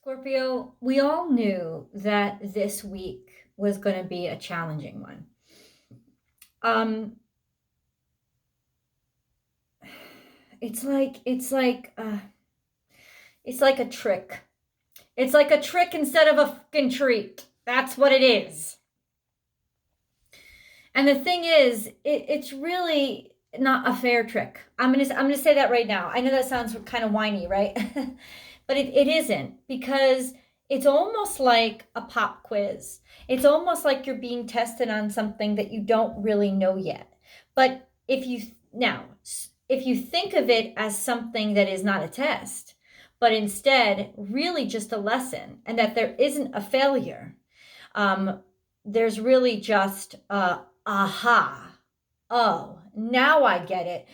Scorpio, we all knew that this week was going to be a challenging one. It's like a trick. It's like a trick instead of a fucking treat. That's what it is. And the thing is, it's really not a fair trick. I'm gonna say that right now. I know that sounds kind of whiny, right? But it isn't, because it's almost like a pop quiz. It's almost like you're being tested on something that you don't really know yet. But if you think of it as something that is not a test, but instead really just a lesson, and that there isn't a failure, there's really just aha, oh, now I get it.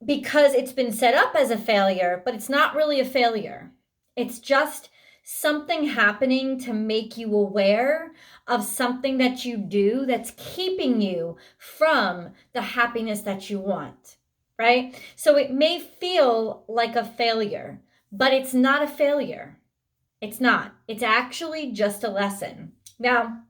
Because it's been set up as a failure, but it's not really a failure. It's just something happening to make you aware of something that you do that's keeping you from the happiness that you want, right? So it may feel like a failure, but it's not a failure. It's not. It's actually just a lesson. Now,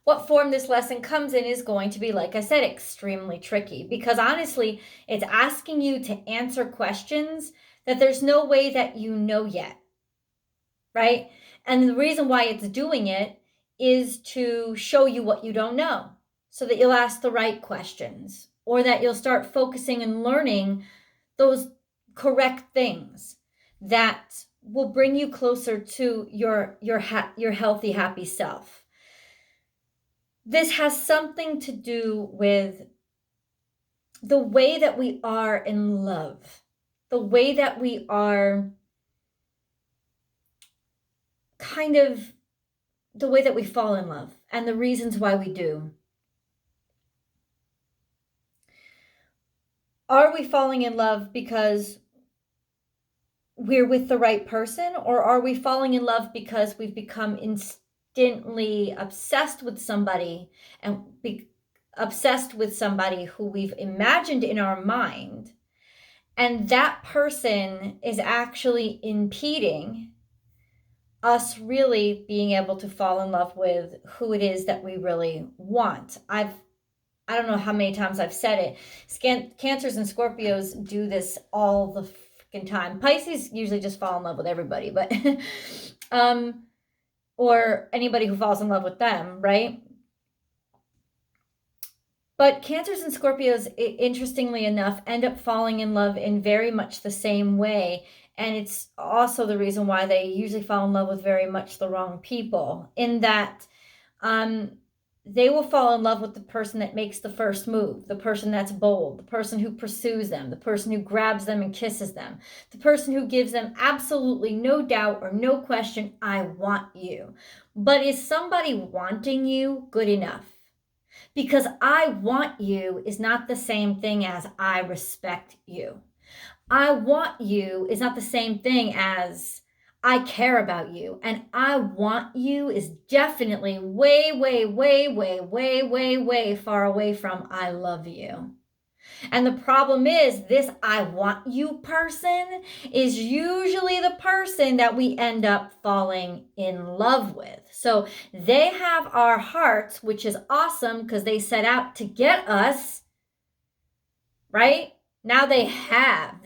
what form this lesson comes in is going to be, like I said, extremely tricky, because honestly, it's asking you to answer questions that there's no way that you know yet, right? And the reason why it's doing it is to show you what you don't know, so that you'll ask the right questions, or that you'll start focusing and learning those correct things that will bring you closer to your healthy, happy self. This has something to do with the way that we are in love, the way that we are the way that we fall in love, and the reasons why we do. Are we falling in love because we're with the right person, or are we falling in love because we've become instantly obsessed with somebody, and obsessed with somebody who we've imagined in our mind, and that person is actually impeding us really being able to fall in love with who it is that we really want? I don't know how many times I've said it. Cancers and Scorpios do this all the freaking time. Pisces usually just fall in love with everybody, but or anybody who falls in love with them, right? But Cancers and Scorpios, interestingly enough, end up falling in love in very much the same way. And it's also the reason why they usually fall in love with very much the wrong people, in that they will fall in love with the person that makes the first move, the person that's bold, the person who pursues them, the person who grabs them and kisses them, the person who gives them absolutely no doubt or no question, I want you. But is somebody wanting you good enough? Because I want you is not the same thing as I respect you. I want you is not the same thing as I care about you. And I want you is definitely way, way, way, way, way, way, way far away from I love you. And the problem is, this I want you person is usually the person that we end up falling in love with. So they have our hearts, which is awesome because they set out to get us, right? Now they have.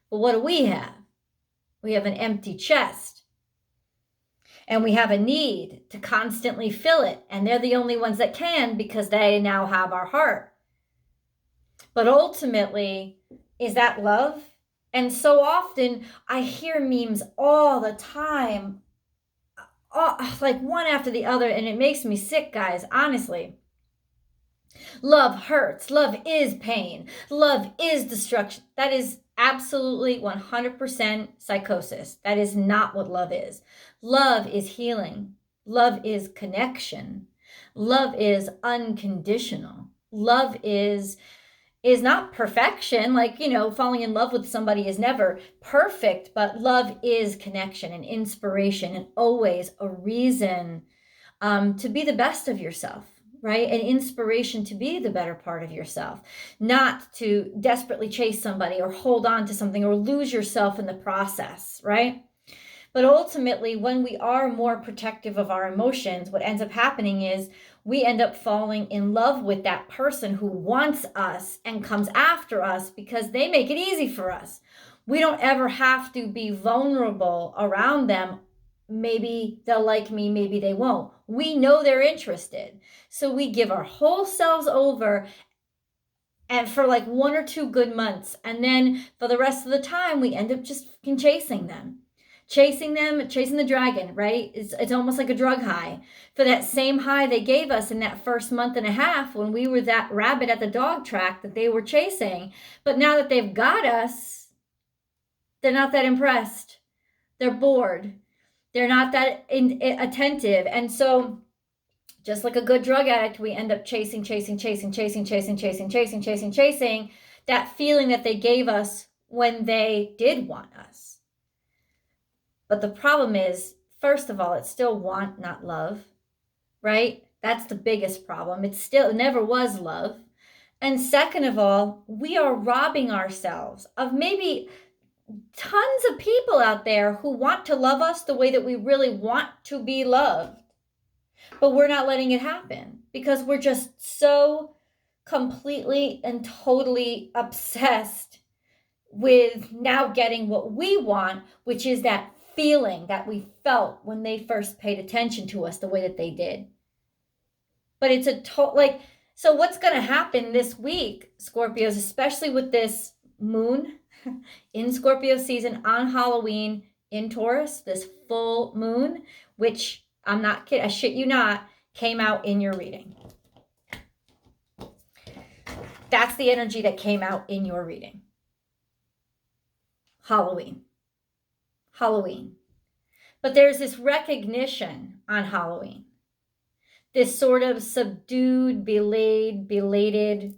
But what do we have? We have an empty chest. And we have a need to constantly fill it. And they're the only ones that can, because they now have our heart. But ultimately, is that love? And so often I hear memes all the time, like one after the other, and it makes me sick, guys, honestly. Love hurts. Love is pain. Love is destruction. That is absolutely 100% psychosis. That is not what love is. Love is healing. Love is connection. Love is unconditional. Love is not perfection. Like, falling in love with somebody is never perfect, but love is connection and inspiration, and always a reason to be the best of yourself. right? An inspiration to be the better part of yourself, not to desperately chase somebody or hold on to something or lose yourself in the process, right? But ultimately, when we are more protective of our emotions, what ends up happening is we end up falling in love with that person who wants us and comes after us because they make it easy for us. We don't ever have to be vulnerable around them. Maybe they'll like me, maybe they won't. We know they're interested. So we give our whole selves over, and for like 1 or 2 good months. And then for the rest of the time, we end up just fucking chasing them. Chasing the dragon, right? It's almost like a drug high. For that same high they gave us in that first month and a half when we were that rabbit at the dog track that they were chasing. But now that they've got us, they're not that impressed. They're bored. They're not that attentive. And so just like a good drug addict, we end up chasing that feeling that they gave us when they did want us. But the problem is, first of all, it's still want, not love, right? That's the biggest problem. It never was love. And second of all, we are robbing ourselves of maybe tons of people out there who want to love us the way that we really want to be loved. But we're not letting it happen because we're just so completely and totally obsessed with now getting what we want, which is that feeling that we felt when they first paid attention to us the way that they did. But it's so what's going to happen this week, Scorpios, especially with this moon in Scorpio season on Halloween in Taurus, this full moon, which I'm not kidding, I shit you not, came out in your reading. That's the energy that came out in your reading. Halloween. But there's this recognition on Halloween. This sort of subdued, belated.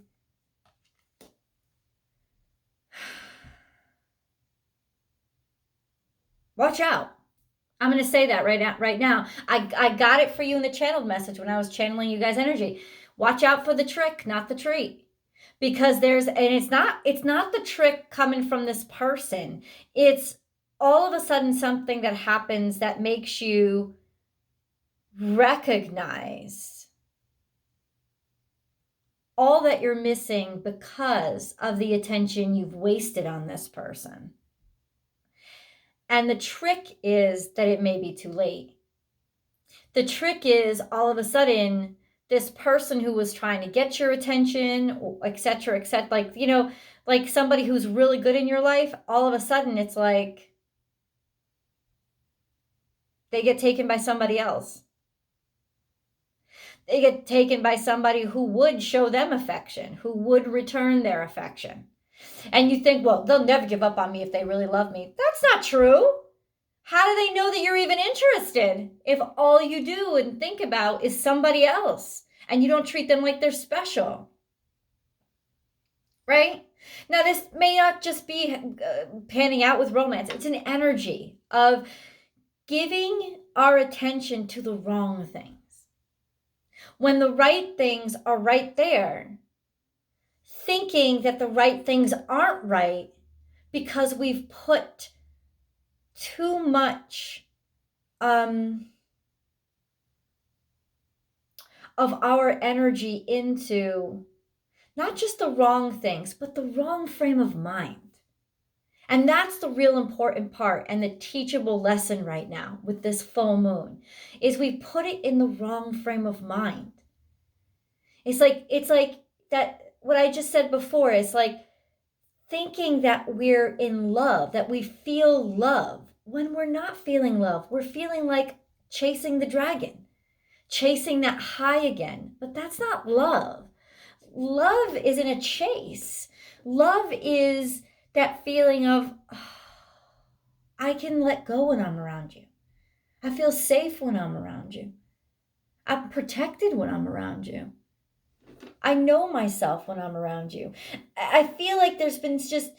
Watch out. I'm going to say that right now. I got it for you in the channeled message when I was channeling you guys' energy. Watch out for the trick, not the treat. Because it's not the trick coming from this person. It's all of a sudden something that happens that makes you recognize all that you're missing because of the attention you've wasted on this person. And the trick is that it may be too late. The trick is all of a sudden, this person who was trying to get your attention, etc., like somebody who's really good in your life, all of a sudden it's like they get taken by somebody else. They get taken by somebody who would show them affection, who would return their affection. And you think, well, they'll never give up on me if they really love me. That's not true. How do they know that you're even interested if all you do and think about is somebody else and you don't treat them like they're special? Right? Now, this may not just be panning out with romance. It's an energy of giving our attention to the wrong things. When the right things are right there, thinking that the right things aren't right because we've put too much of our energy into not just the wrong things, but the wrong frame of mind. And that's the real important part and the teachable lesson right now with this full moon is we put it in the wrong frame of mind. It's like that, what I just said before, is like thinking that we're in love, that we feel love when we're not feeling love. We're feeling like chasing the dragon, chasing that high again. But that's not love. Love isn't a chase. Love is that feeling of, oh, I can let go when I'm around you. I feel safe when I'm around you. I'm protected when I'm around you. I know myself when I'm around you. I feel like there's been just,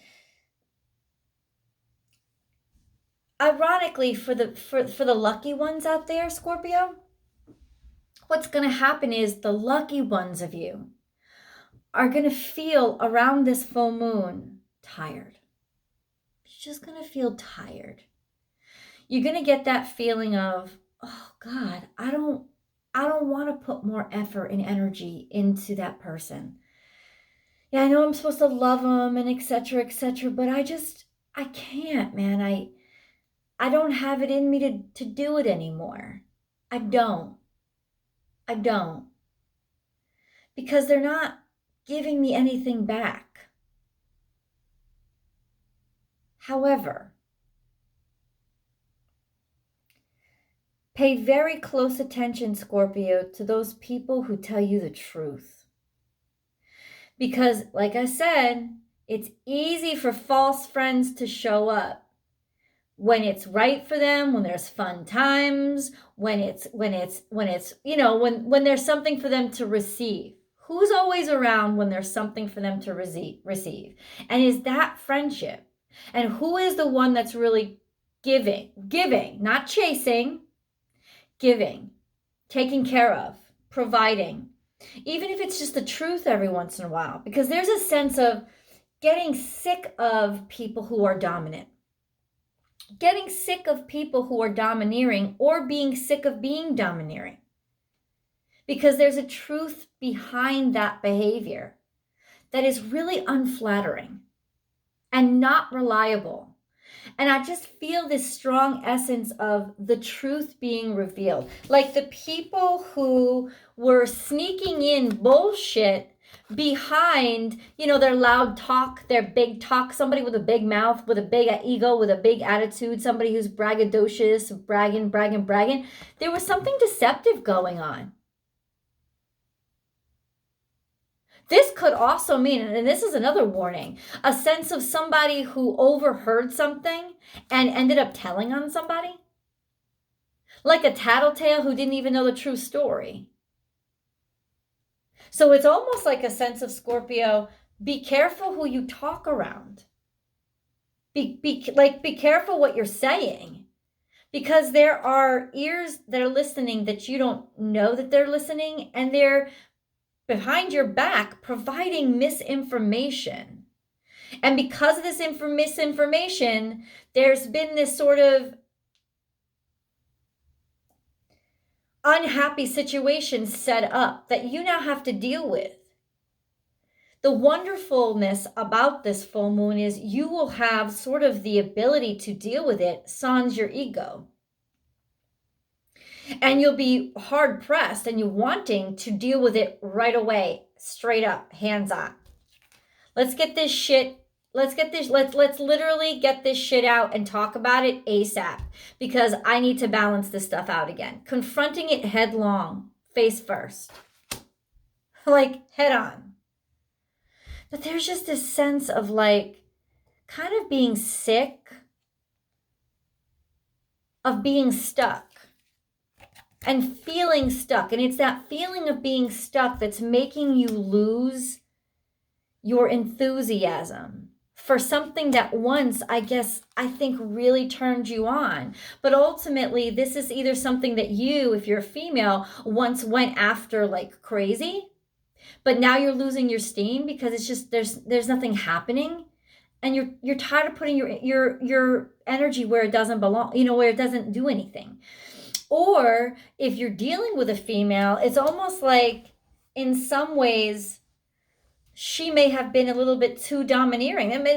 ironically, for the lucky ones out there, Scorpio, what's going to happen is the lucky ones of you are going to feel around this full moon tired. You're just going to feel tired. You're going to get that feeling of, oh God, I don't want to put more effort and energy into that person. Yeah, I know I'm supposed to love them and etc., but I can't, man. I don't have it in me to do it anymore. I don't. Because they're not giving me anything back. However, pay very close attention, Scorpio, to those people who tell you the truth. Because, like I said, it's easy for false friends to show up when it's right for them, when there's fun times, when there's something for them to receive. Who's always around when there's something for them to receive? And is that friendship? And who is the one that's really giving, not chasing, giving, taking care of, providing, even if it's just the truth every once in a while? Because there's a sense of getting sick of people who are dominant, getting sick of people who are domineering, or being sick of being domineering. Because there's a truth behind that behavior that is really unflattering and not reliable. And I just feel this strong essence of the truth being revealed. Like the people who were sneaking in bullshit behind, their loud talk, their big talk, somebody with a big mouth, with a big ego, with a big attitude, somebody who's braggadocious, bragging. There was something deceptive going on. This could also mean, and this is another warning, a sense of somebody who overheard something and ended up telling on somebody. Like a tattletale who didn't even know the true story. So it's almost like a sense of, Scorpio, be careful who you talk around. Be careful what you're saying. Because there are ears that are listening that you don't know that they're listening, and they're behind your back providing misinformation. And because of this misinformation, there's been this sort of unhappy situation set up that you now have to deal with. The wonderfulness about this full moon is you will have sort of the ability to deal with it sans your ego. And you'll be hard pressed and you're wanting to deal with it right away, straight up, hands on. Let's literally get this shit out and talk about it ASAP, because I need to balance this stuff out again. Confronting it headlong, face first, like head on. But there's just this sense of kind of being sick, of being stuck. And feeling stuck. And it's that feeling of being stuck that's making you lose your enthusiasm for something that once, I think really turned you on. But ultimately, this is either something that you, if you're a female, once went after like crazy, but now you're losing your steam because it's just there's nothing happening. And you're tired of putting your energy where it doesn't belong, where it doesn't do anything. Or if you're dealing with a female, it's almost like in some ways she may have been a little bit too domineering. It may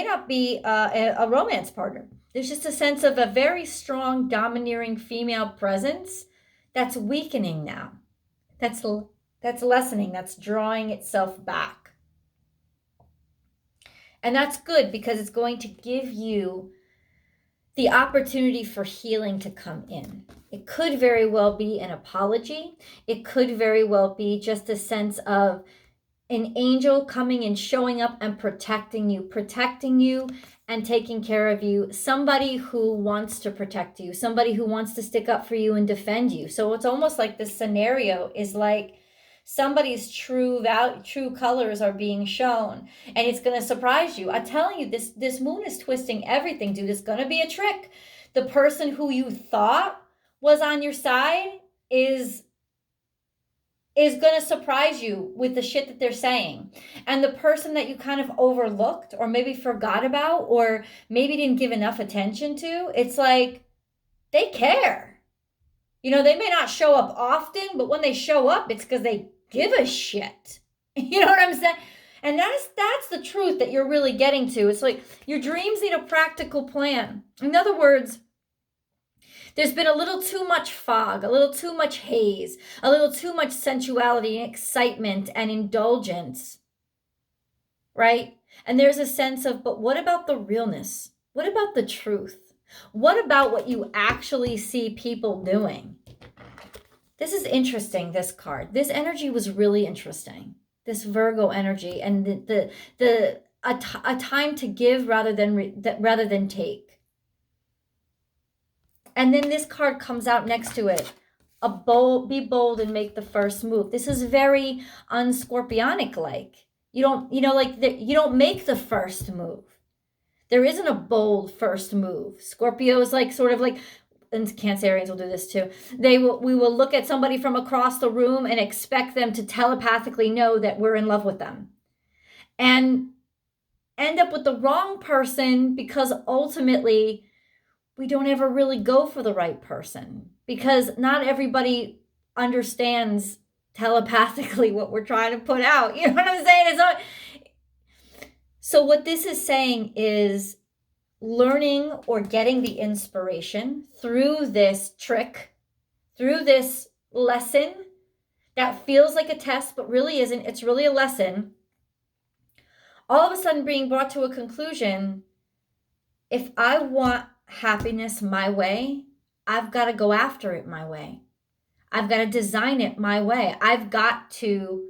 not be a romance partner. There's just a sense of a very strong domineering female presence that's weakening now. That's lessening. That's drawing itself back. And that's good because it's going to give you the opportunity for healing to come in. It could very well be an apology. It could very well be just a sense of an angel coming and showing up and protecting you and taking care of you. Somebody who wants to protect you, somebody who wants to stick up for you and defend you. So it's almost like this scenario is like somebody's true colors are being shown, and it's going to surprise you. I'm telling you, this moon is twisting everything, dude. It's going to be a trick. The person who you thought was on your side is going to surprise you with the shit that they're saying. And the person that you kind of overlooked or maybe forgot about or maybe didn't give enough attention to, it's like they care. You know, they may not show up often, but when they show up, it's because they give a shit. You know what I'm saying? And that's the truth that you're really getting to. It's like your dreams need a practical plan. In other words, there's been a little too much fog, a little too much haze, a little too much sensuality and excitement and indulgence, right? And there's a sense of, but what about the realness? What about the truth? What about what you actually see people doing? This is interesting, this card. This energy was really interesting. This Virgo energy and a time to give rather than take. And then this card comes out next to it. Be bold and make the first move. This is very unscorpionic like. You don't make the first move. There isn't a bold first move. Scorpio is like sort of like, and Cancerians will do this too. We will look at somebody from across the room and expect them to telepathically know that we're in love with them. And end up with the wrong person because ultimately we don't ever really go for the right person because not everybody understands telepathically what we're trying to put out. You know what I'm saying? So what this is saying is learning or getting the inspiration through this trick, through this lesson that feels like a test but really isn't. It's really a lesson. All of a sudden being brought to a conclusion. If I want happiness my way, I've got to go after it my way. I've got to design it my way. I've got to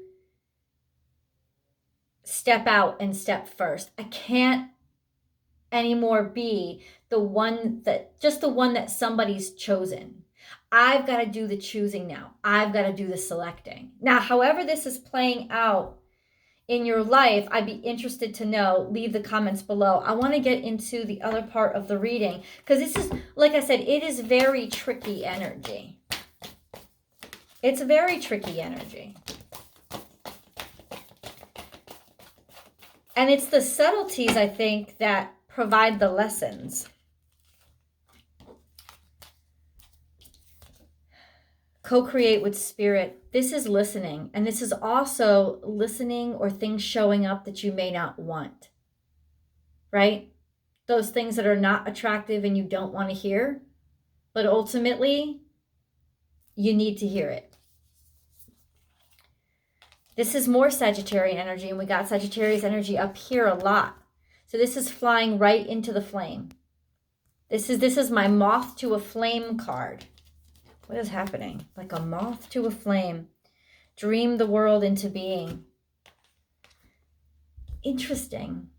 step out and step first. I can't anymore be the one that somebody's chosen. I've got to do the choosing now. I've got to do the selecting. Now, however this is playing out in your life, I'd be interested to know. Leave the comments below. I want to get into the other part of the reading because this is, like I said, it is very tricky energy. It's a very tricky energy. And it's the subtleties, I think, that provide the lessons. Co-create with spirit. This is listening. And this is also listening or things showing up that you may not want. Right? Those things that are not attractive and you don't want to hear. But ultimately, you need to hear it. This is more Sagittarian energy. And we got Sagittarius energy up here a lot. So this is flying right into the flame. This is my moth to a flame card. What is happening? Like a moth to a flame. Dream the world into being. Interesting.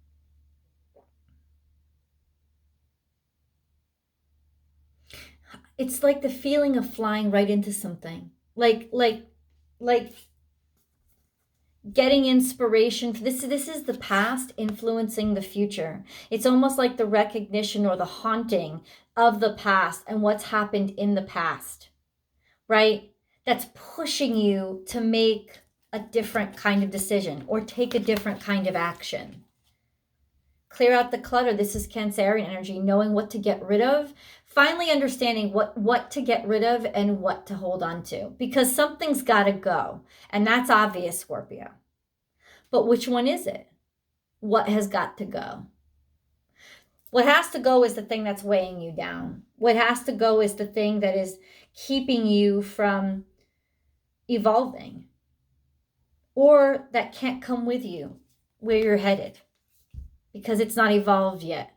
It's like the feeling of flying right into something. Like getting inspiration. This is the past influencing the future. It's almost like the recognition or the haunting of the past and what's happened in the past. Right? That's pushing you to make a different kind of decision or take a different kind of action. Clear out the clutter. This is Cancerian energy, knowing what to get rid of, finally understanding what to get rid of and what to hold on to, because something's got to go. And that's obvious, Scorpio. But which one is it? What has got to go? What has to go is the thing that's weighing you down. What has to go is the thing that is keeping you from evolving, or that can't come with you where you're headed because it's not evolved yet.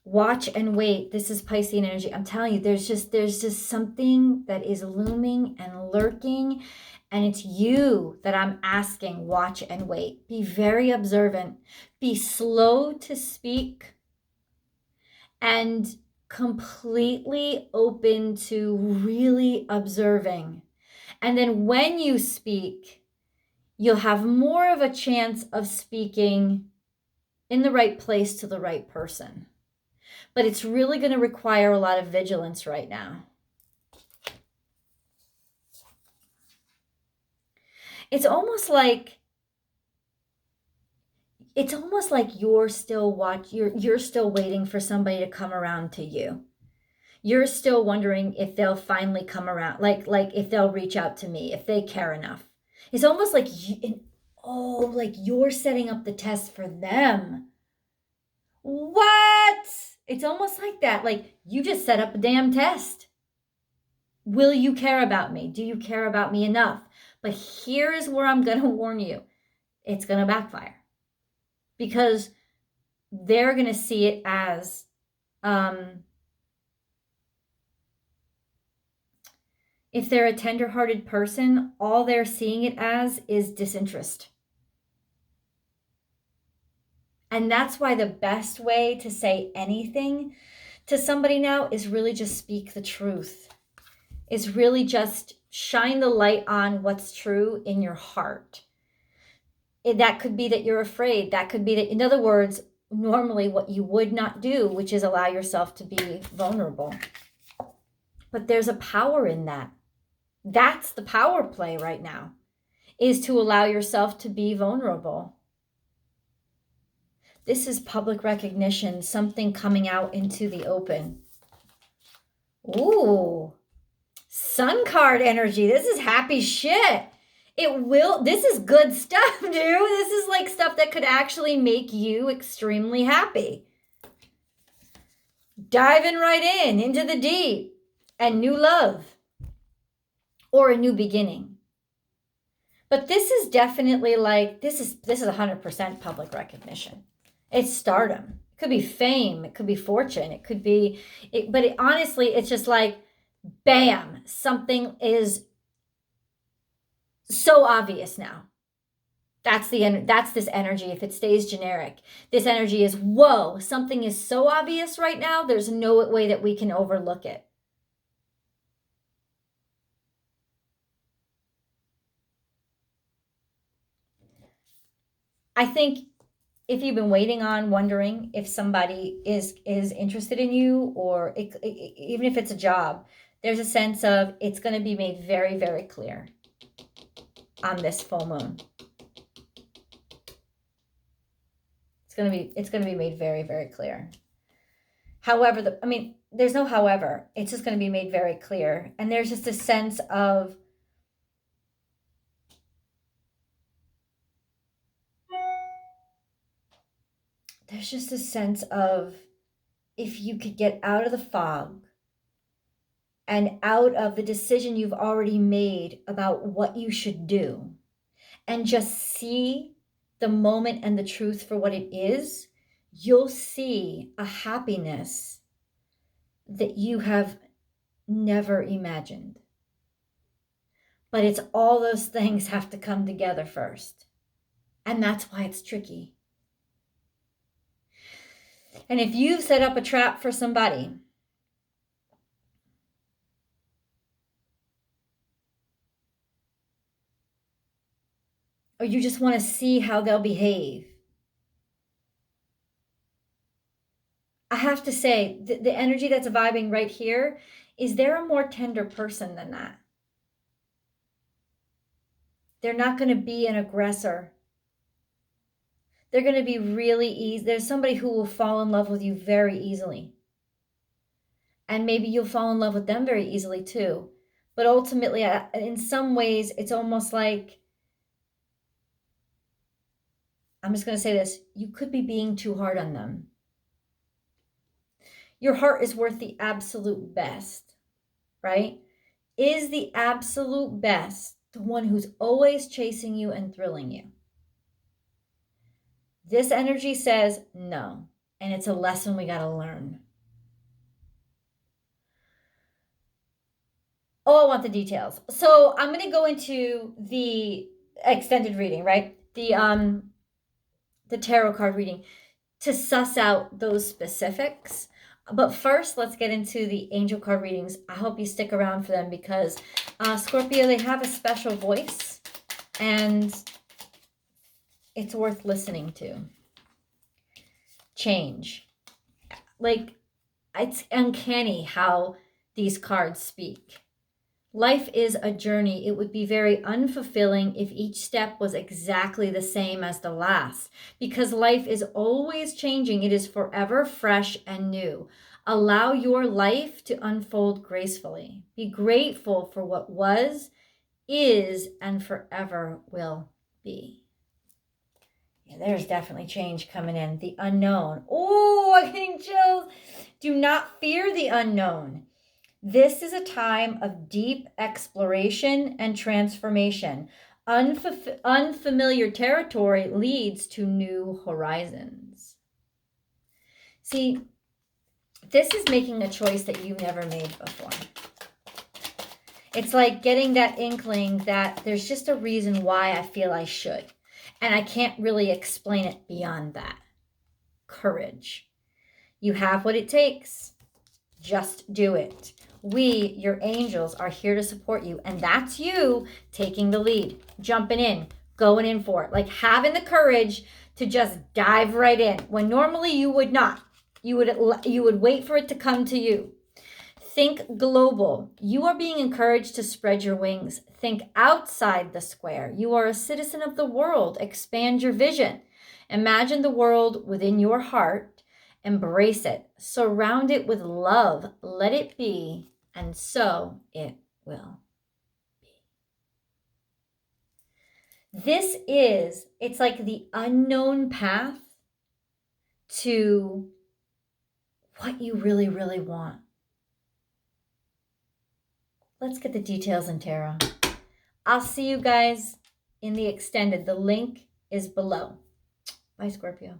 Watch and wait. This is Piscean energy. I'm telling you, there's just something that is looming and lurking, and it's you that I'm asking, watch and wait. Be very observant. Be slow to speak and completely open to really observing. And then when you speak, you'll have more of a chance of speaking in the right place to the right person. But it's really going to require a lot of vigilance right now. It's almost like you're still waiting for somebody to come around to you. You're still wondering if they'll finally come around, like if they'll reach out to me, if they care enough. It's almost like like you're setting up the test for them. What? It's almost like that. Like you just set up a damn test. Will you care about me? Do you care about me enough? But here is where I'm going to warn you. It's going to backfire. Because they're going to see it as if they're a tender-hearted person, all they're seeing it as is disinterest. And that's why the best way to say anything to somebody now is really just speak the truth. Is really just shine the light on what's true in your heart. That could be that you're afraid. That could be that, in other words, normally what you would not do, which is allow yourself to be vulnerable. But there's a power in that. That's the power play right now, is to allow yourself to be vulnerable. This is public recognition, something coming out into the open. Ooh, Sun card energy. This is happy shit. This is good stuff, dude. This is like stuff that could actually make you extremely happy. Diving right into the deep and new love. Or a new beginning. But this is definitely like, this is 100% public recognition. It's stardom. It could be fame. It could be fortune. It could be, honestly, it's just like, bam, something is so obvious now. That's this energy. If it stays generic, this energy is, whoa, something is so obvious right now. There's no way that we can overlook it. I think if you've been wondering if somebody is interested in you, or even if it's a job, there's a sense of it's going to be made very, very clear on this full moon. It's going to be made very, very clear. However, there's no however. It's just going to be made very clear. And there's just a sense of if you could get out of the fog and out of the decision you've already made about what you should do and just see the moment and the truth for what it is, you'll see a happiness that you have never imagined. But it's all those things have to come together first. And that's why it's tricky. And if you've set up a trap for somebody, or you just want to see how they'll behave, I have to say, the energy that's vibing right here is they're a more tender person than that. They're not going to be an aggressor. They're going to be really easy. There's somebody who will fall in love with you very easily. And maybe you'll fall in love with them very easily too. But ultimately, in some ways, it's almost like, I'm just going to say this, you could be being too hard on them. Your heart is worth the absolute best, right? Is the absolute best the one who's always chasing you and thrilling you? This energy says no, and it's a lesson we got to learn. Oh, I want the details. So I'm going to go into the extended reading, right? The tarot card reading to suss out those specifics. But first, let's get into the angel card readings. I hope you stick around for them because Scorpio, they have a special voice and it's worth listening to. Change. Like, It's uncanny how these cards speak. Life is a journey. It would be very unfulfilling if each step was exactly the same as the last, because life is always changing. It is forever fresh and new. Allow your life to unfold gracefully. Be grateful for what was, is, and forever will be. Yeah, there's definitely change coming in. The unknown. Oh, I'm getting chills. Do not fear the unknown. This is a time of deep exploration and transformation. Unfamiliar territory leads to new horizons. See, this is making a choice that you've never made before. It's like getting that inkling that there's just a reason why I feel I should. And I can't really explain it beyond that. Courage. You have what it takes. Just do it. We, your angels, are here to support you. And that's you taking the lead, jumping in, going in for it. Like having the courage to just dive right in when normally you would not. You would wait for it to come to you. Think global. You are being encouraged to spread your wings. Think outside the square. You are a citizen of the world. Expand your vision. Imagine the world within your heart. Embrace it. Surround it with love. Let it be. And so it will be. It's like the unknown path to what you really, really want. Let's get the details in tarot. I'll see you guys in the extended. The link is below. Bye, Scorpio.